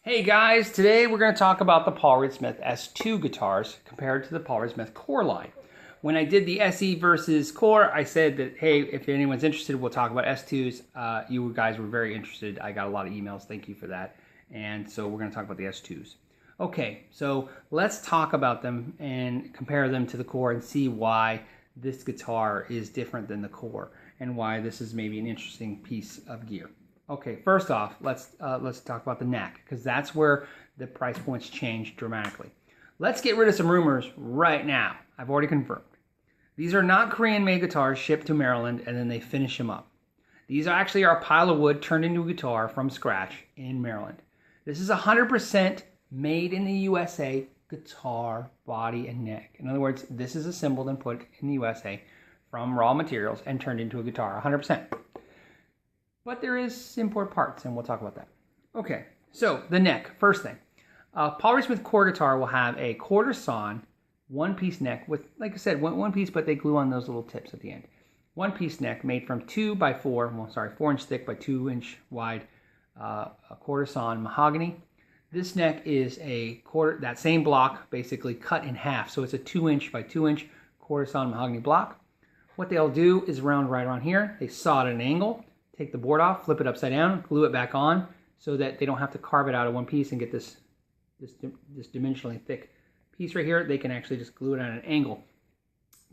Hey guys, today we're going to talk about the PRS S2 guitars compared to the PRS Core line. When I did the SE versus Core, I said that, hey, if anyone's interested, we'll talk about S2s. You guys were very interested. I got a lot of emails. Thank you for that. And so we're going to talk about the S2s. Okay, so let's talk about them and compare them to the Core and see why this guitar is different than the Core and why this is maybe an interesting piece of gear. Okay, first off, let's talk about the neck, because that's where the price points change dramatically. Let's get rid of some rumors right now. I've already confirmed. These are not Korean-made guitars shipped to Maryland and then they finish them up. These are actually a pile of wood turned into a guitar from scratch in Maryland. This is 100% made in the USA guitar, body, and neck. In other words, this is assembled and put in the USA from raw materials and turned into a guitar, 100%. But there is import parts, and we'll talk about that. Okay, so the neck, first thing. PRS Core guitar will have a quarter sawn, one-piece neck with, like I said, one piece, but they glue on those little tips at the end. One-piece neck made from 4-inch thick by 2-inch wide, a quarter sawn mahogany. This neck is that same block, basically cut in half. So it's a 2-inch by 2-inch quarter sawn mahogany block. What they'll do is right around here. They saw it at an angle. Take the board off, flip it upside down, glue it back on so that they don't have to carve it out of one piece and get this dimensionally thick piece right here. They can actually just glue it at an angle.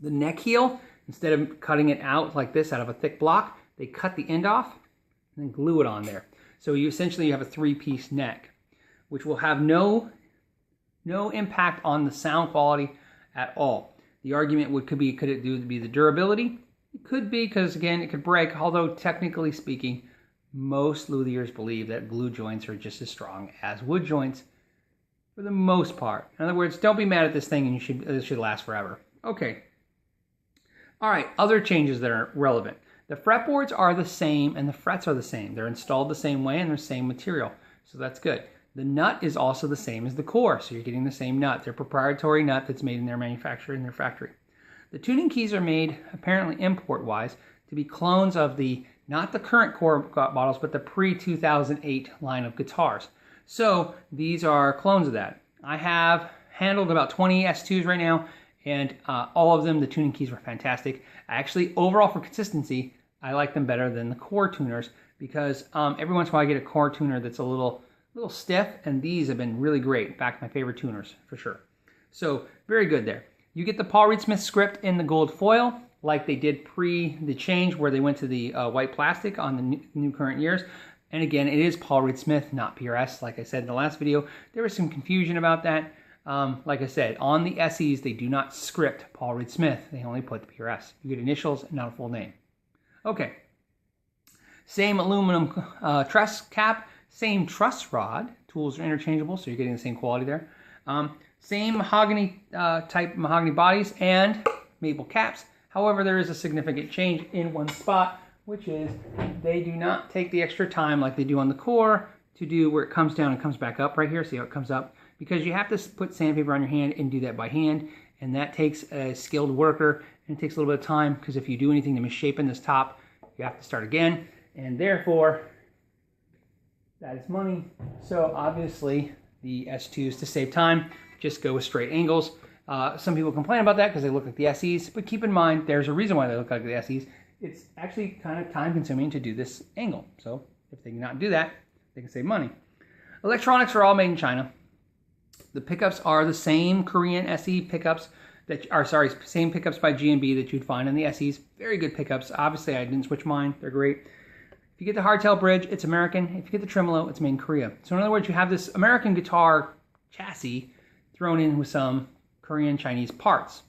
The neck heel, instead of cutting it out like this out of a thick block, they cut the end off and then glue it on there. So you essentially have a three-piece neck, which will have no impact on the sound quality at all. The argument could it be the durability? It could be, because again, it could break, although technically speaking, most luthiers believe that glue joints are just as strong as wood joints for the most part. In other words, don't be mad at this thing and it should last forever. Okay. All right, other changes that are relevant. The fretboards are the same and the frets are the same. They're installed the same way and they're the same material, so that's good. The nut is also the same as the Core, so you're getting the same nut. They're proprietary nut that's made in their manufacturer in their factory. The tuning keys are made, apparently import-wise, to be clones of not the current Core models, but the pre-2008 line of guitars. So these are clones of that. I have handled about 20 S2s right now, and all of them, the tuning keys were fantastic. Actually, overall for consistency, I like them better than the Core tuners, because every once in a while I get a Core tuner that's a little stiff, and these have been really great. In fact, my favorite tuners, for sure. So, very good there. You get the Paul Reed Smith script in the gold foil, like they did pre the change where they went to the white plastic on the new current years. And again, it is Paul Reed Smith, not PRS. Like I said in the last video, there was some confusion about that. Like I said, on the SEs, they do not script Paul Reed Smith. They only put the PRS. You get initials, not a full name. Okay. Same aluminum truss cap, same truss rod. Tools are interchangeable, so you're getting the same quality there. Same mahogany type mahogany bodies and maple caps. However, there is a significant change in one spot, which is they do not take the extra time like they do on the Core to do where it comes down and comes back up right here. See how it comes up? Because you have to put sandpaper on your hand and do that by hand, and that takes a skilled worker, and it takes a little bit of time, because if you do anything to misshapen this top, you have to start again, and therefore that is money. So obviously the S2s, to save time, just go with straight angles. Some people complain about that because they look like the SEs, but keep in mind there's a reason why they look like the SEs. It's actually kind of time consuming to do this angle. So if they cannot do that, they can save money. Electronics are all made in China. The pickups are the same Korean SE pickups same pickups by G&B that you'd find in the SEs. Very good pickups. Obviously I didn't switch mine. They're great. If you get the hardtail bridge, it's American. If you get the tremolo, it's made in Korea. So in other words, you have this American guitar chassis thrown in with some Korean Chinese parts.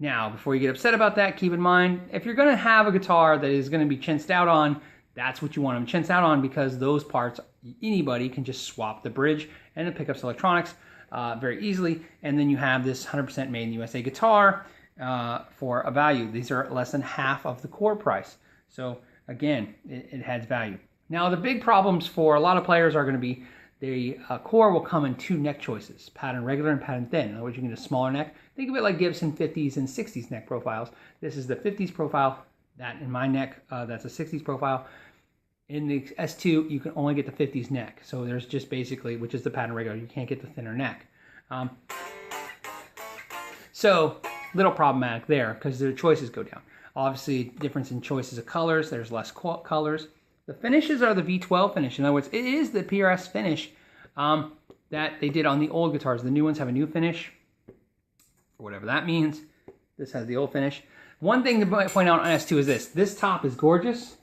Now, before you get upset about that, keep in mind, if you're going to have a guitar that is going to be chinsed out on, that's what you want them chinsed out on, because those parts, anybody can just swap the bridge and the pickups electronics very easily, and then you have this 100% made in the USA guitar for a value. These are less than half of the Core price. So again, it has value. Now, the big problems for a lot of players are going to be the Core will come in two neck choices, pattern regular and pattern thin. In other words, you can get a smaller neck. Think of it like Gibson 50s and 60s neck profiles. This is the 50s profile. That in my neck, that's a 60s profile. In the S2, you can only get the 50s neck. So there's just basically, which is the pattern regular, you can't get the thinner neck. So little problematic there because the choices go down. Obviously, difference in choices of colors. There's less colors. The finishes are the V12 finish. In other words, it is the PRS finish that they did on the old guitars. The new ones have a new finish, for whatever that means. This has the old finish. One thing to point out on S2 is this. This top is gorgeous.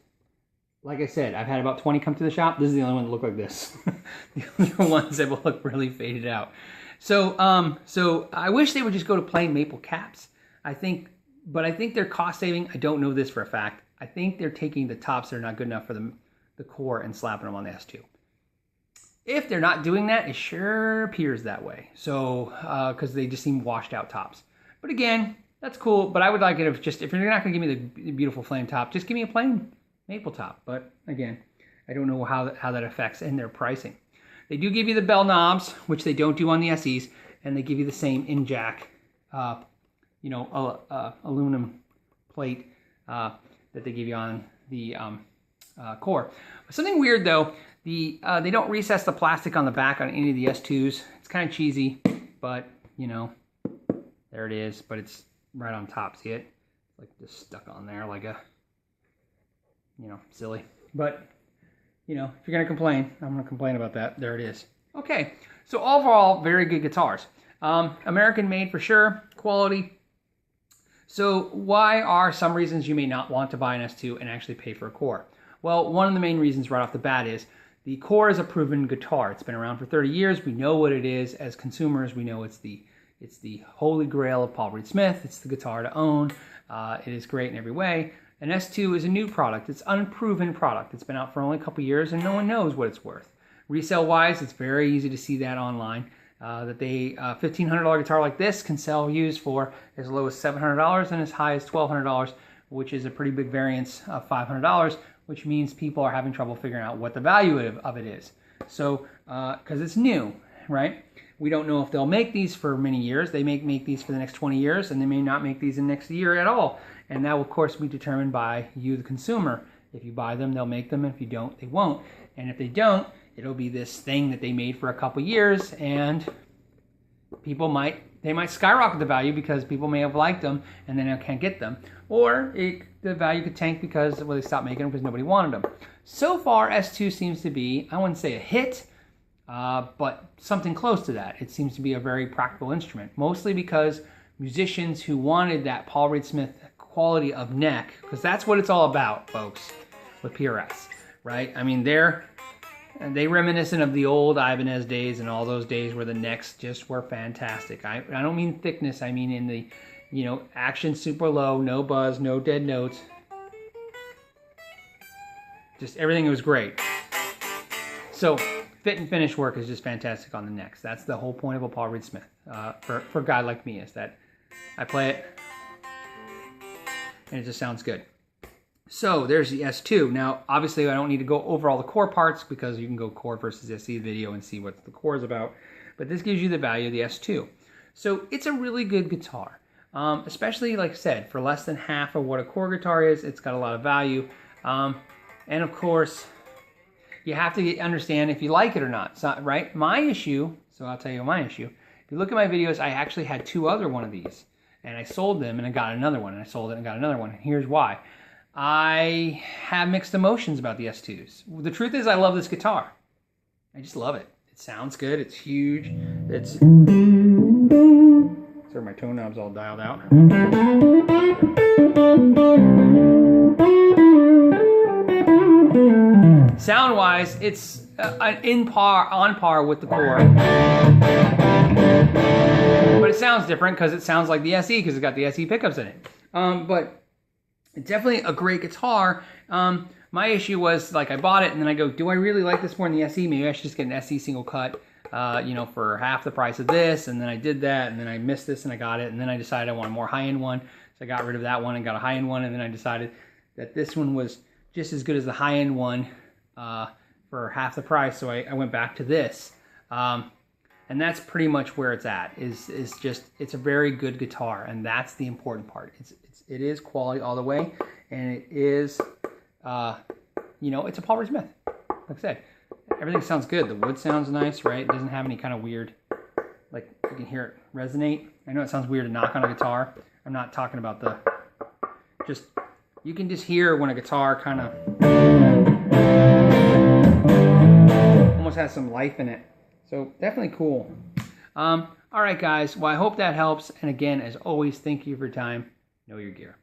Like I said, I've had about 20 come to the shop. This is the only one that look like this. The other ones that will look really faded out. So, so I wish they would just go to plain maple caps. But I think they're cost saving. I don't know this for a fact. I think they're taking the tops that are not good enough for the core and slapping them on the S2. If they're not doing that, it sure appears that way. So, because they just seem washed out tops. But again, that's cool. But I would like it if you're not going to give me the beautiful flame top, just give me a plain maple top. But again, I don't know how that affects in their pricing. They do give you the bell knobs, which they don't do on the SEs, and they give you the same in-jack, aluminum plate that they give you on the core. Something weird though, they don't recess the plastic on the back on any of the S2s. It's kind of cheesy, but you know, there it is. But it's right on top. See it? It's like just stuck on there like a, silly. But if you're gonna complain, I'm gonna complain about that. There it is. Okay, so overall, very good guitars. American made for sure, quality. So why are some reasons you may not want to buy an S2 and actually pay for a core? Well, one of the main reasons right off the bat is the core is a proven guitar. It's been around for 30 years. We know what it is as consumers. We know it's the holy grail of Paul Reed Smith. It's the guitar to own. It is great in every way. An S2 is a new product. It's an unproven product. It's been out for only a couple years and no one knows what it's worth. Resale wise, it's very easy to see that online. That a $1,500 guitar like this can sell used for as low as $700 and as high as $1,200, which is a pretty big variance of $500, which means people are having trouble figuring out what the value of it is. So, because it's new, right? We don't know if they'll make these for many years. They may make these for the next 20 years, and they may not make these in the next year at all. And that will, of course, be determined by you, the consumer. If you buy them, they'll make them. If you don't, they won't. And if they don't, it'll be this thing that they made for a couple years, and people might skyrocket the value because people may have liked them and then they can't get them. Or the value could tank because they stopped making them because nobody wanted them. So far, S2 seems to be, I wouldn't say a hit, but something close to that. It seems to be a very practical instrument, mostly because musicians who wanted that Paul Reed Smith quality of neck, because that's what it's all about, folks, with PRS, right? I mean, they reminiscent of the old Ibanez days and all those days where the necks just were fantastic. I don't mean thickness, I mean in the, action super low, no buzz, no dead notes. Just everything was great. So fit and finish work is just fantastic on the necks. That's the whole point of a Paul Reed Smith for a guy like me, is that I play it and it just sounds good. So there's the S2. Now, obviously, I don't need to go over all the core parts because you can go core versus SE video and see what the core is about. But this gives you the value of the S2. So it's a really good guitar, especially, like I said, for less than half of what a core guitar is. It's got a lot of value. And of course, you have to understand if you like it or not, right? My issue, so I'll tell you my issue. If you look at my videos, I actually had two other one of these. And I sold them and I got another one. And I sold it and got another one. And here's why. I have mixed emotions about the S2s. The truth is I love this guitar. I just love it. It sounds good. It's huge. So my tone knobs all dialed out. Sound-wise, it's on par with the core. But it sounds different because it sounds like the SE because it's got the SE pickups in it. But it's definitely a great guitar. My issue was, like, I bought it and then I go, do I really like this more than the SE? Maybe I should just get an SE single cut, for half the price of this. And then I did that, and then I missed this and I got it. And then I decided I want a more high-end one. So I got rid of that one and got a high-end one. And then I decided that this one was just as good as the high-end one for half the price. So I went back to this. And that's pretty much where it's at, is just, it's a very good guitar. And that's the important part. It is quality all the way, and it is you know, it's a Paul Reed Smith. Like I said, everything sounds good. The wood sounds nice, right? It doesn't have any kind of weird, like you can hear it resonate. I know it sounds weird to knock on a guitar. I'm not talking about the, just, you can just hear when a guitar kind of almost has some life in it. So definitely cool. All right, guys. Well, I hope that helps. And again, as always, thank you for your time. Know your gear.